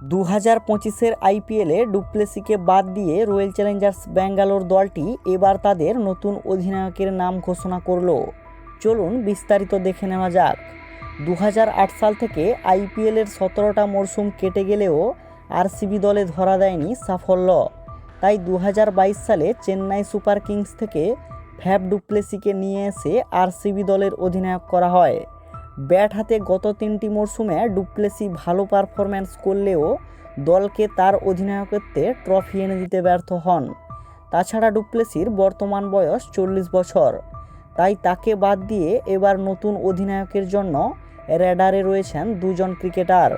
2025-এর আইপিএলে ডুপ্লেসিকে বাদ দিয়ে রয়্যাল চ্যালেঞ্জার্স ব্যাঙ্গালোর দলটি এবার তাদের নতুন অধিনায়কের নাম ঘোষণা করল। চলুন বিস্তারিত দেখে নেওয়া যাক। 2008 সাল থেকে আইপিএলের 17টা মরশুম কেটে গেলেও আরসিবি দলে ধরা দেয়নি সাফল্য। তাই 2022 সালে চেন্নাই সুপার কিংস থেকে ফ্যাফ ডুপ্লেসিকে নিয়ে এসে আরসিবি দলের অধিনায়ক করা হয়। ব্যাট হাতে গত 3টি মরশুমে ডুপ্লেসি ভালো পারফরম্যান্স করলেও দলকে তার অধিনায়কত্বে ট্রফি এনে দিতে ব্যর্থ হন। তাছাড়া ডুপ্লেসির বর্তমান বয়স 40 বছর, তাই তাকে বাদ দিয়ে এবার নতুন অধিনায়কের জন্য রেডারে রয়েছেন দুজন ক্রিকেটার।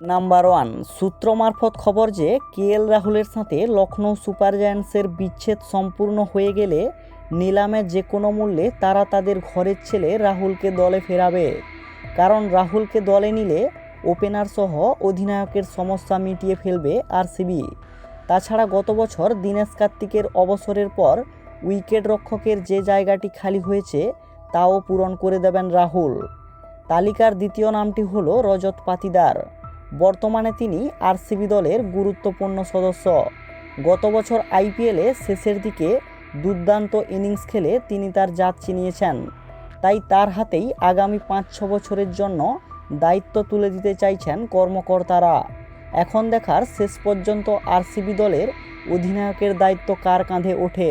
নাম্বার 1, সূত্র মারফত খবর যে কেএল রাহুলের সাথে লখনৌ সুপার জায়ান্টসের বিচ্ছেদ সম্পূর্ণ হয়ে গেলে নিলামে যে কোনো মূল্যে তারা তাদের ঘরের ছেলে রাহুলকে দলে ফেরাবে। কারণ রাহুলকে দলে নিলে ওপেনার সহ অধিনায়কের সমস্যা মিটিয়ে ফেলবে আরসিবি। তাছাড়া গত বছর দীনেশ কার্তিকের অবসরের পর উইকেট রক্ষকের যে জায়গাটি খালি হয়েছে তাও পূরণ করে দেবেন রাহুল। তালিকার দ্বিতীয় নামটি হলো রজত পাতিদার। বর্তমানে তিনি আরসিবি দলের গুরুত্বপূর্ণ সদস্য। গত বছর আইপিএলে শেষের দিকে দুর্দান্ত ইনিংস খেলে তিনি তার জাত চিনিয়েছেন। তাই তার হাতেই আগামী 5-6 বছরের জন্য দায়িত্ব তুলে দিতে চাইছেন কর্মকর্তারা। এখন দেখার শেষ পর্যন্ত আরসিবি দলের অধিনায়কের দায়িত্ব কার কাঁধে ওঠে।